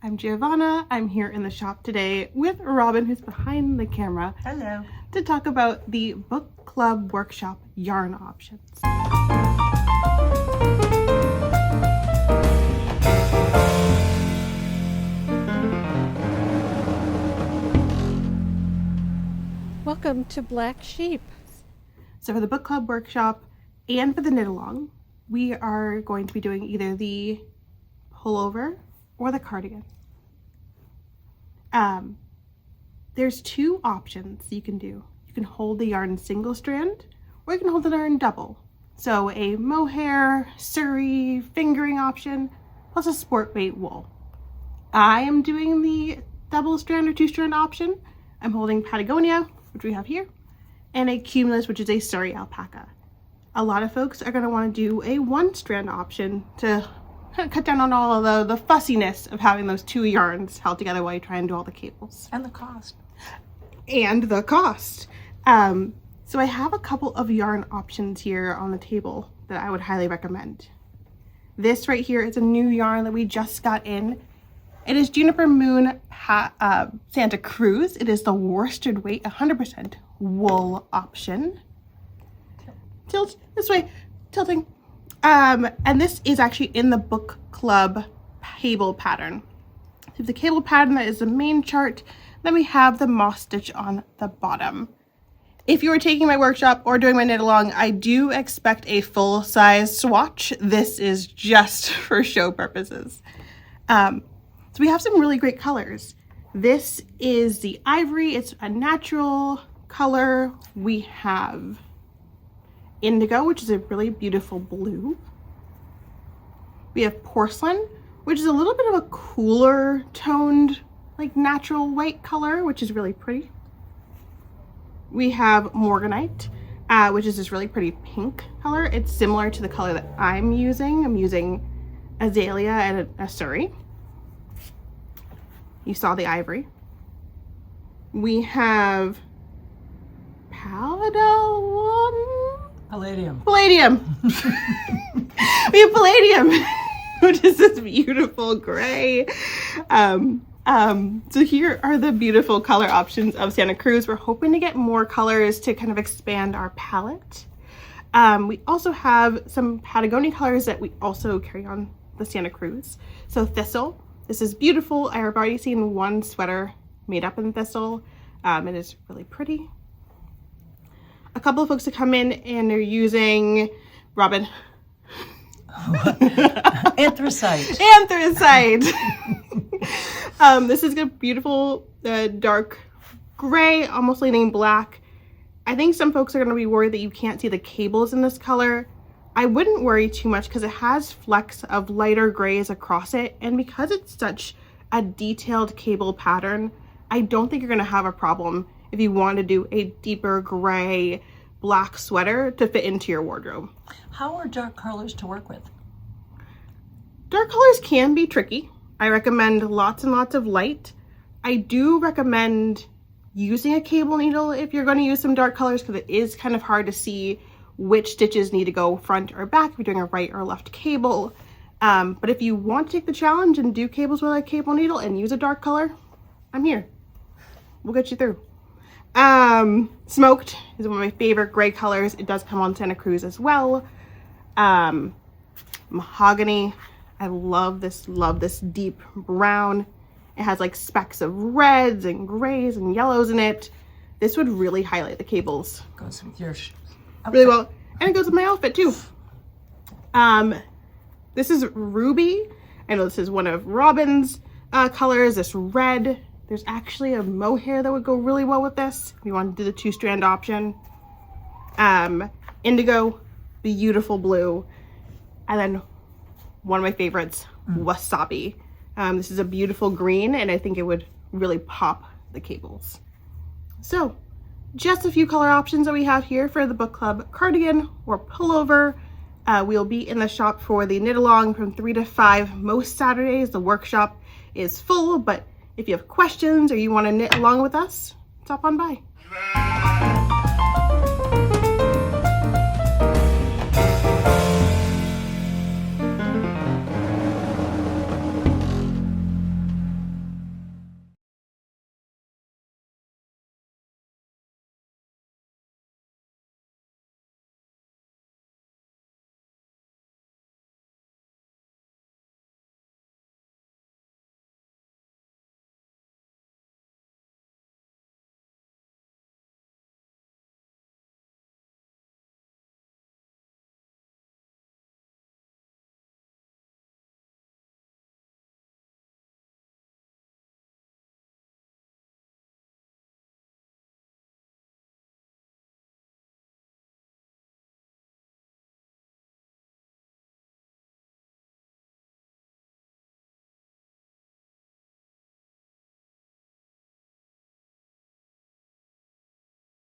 I'm Giavanna. I'm here in the shop today with Robin, who's behind the camera. Hello. To talk about the Book Club Workshop yarn options. Welcome to Black Sheep. So for the Book Club Workshop and for the knit along, we are going to be doing either the pullover or the cardigan. There's two options you can do. You can hold the yarn single strand, or you can hold the yarn double. So a mohair, surrey, fingering option, plus a sport weight wool. I am doing the double strand or two strand option. I'm holding Patagonia, which we have here, and a Cumulus, which is a surrey alpaca. A lot of folks are going to want to do a one strand option to kind of cut down on all of the fussiness of having those two yarns held together while you try and do all the cables. And the cost. And the cost. So I have a couple of yarn options here on the table that I would highly recommend. This right here is a new yarn that we just got in. It is Juniper Moon Santa Cruz. It is the worsted weight 100% wool option. Tilt this way, tilting. And this is actually in the Book Club cable pattern. So the cable pattern that is the main chart, then we have the moss stitch on the bottom. If you were taking my workshop or doing my knit along, I do expect a full size swatch. This is just for show purposes. So we have some really great colors. This is the ivory. It's a natural color. We have indigo, which is a really beautiful blue. We have porcelain, which is a little bit of a cooler toned, like natural white color, which is really pretty. We have morganite, which is this really pretty pink color. It's similar to the color that I'm using. I'm using azalea and a surrey. You saw the ivory. We have Palladium. Palladium. We have palladium, which is this beautiful gray. So here are the beautiful color options of Santa Cruz. We're hoping to get more colors to kind of expand our palette. We also have some Patagonia colors that we also carry on the Santa Cruz. So thistle. This is beautiful. I have already seen one sweater made up in thistle. It is really pretty. A couple of folks that come in and are using Robin. Anthracite. Anthracite. This is a beautiful dark gray, almost leaning black. I think some folks are going to be worried that you can't see the cables in this color. I wouldn't worry too much because it has flecks of lighter grays across it, and because it's such a detailed cable pattern, I don't think you're going to have a problem if you want to do a deeper gray black sweater to fit into your wardrobe. How are dark colors to work with? Dark colors can be tricky. I recommend lots and lots of light. I do recommend using a cable needle if you're going to use some dark colors, because it is kind of hard to see which stitches need to go front or back if you're doing a right or left cable. But if you want to take the challenge and do cables with a cable needle and use a dark color, I'm here. We'll get you through. Smoked is one of my favorite gray colors. It does come on Santa Cruz as well. Mahogany. I love this deep brown. It has like specks of reds and grays and yellows in it. This would really highlight the cables. Goes with your really well, and it goes with my outfit too. This is ruby. I know this is one of Robin's colors. This red. There's actually a mohair that would go really well with this if you want to do the two strand option. Indigo, beautiful blue, and then one of my favorites, wasabi. This is a beautiful green, and I think it would really pop the cables. So just a few color options that we have here for the Book Club cardigan or pullover. We'll be in the shop for the knit along from 3 to 5 most Saturdays. The workshop is full, but if you have questions or you want to knit along with us, stop on by.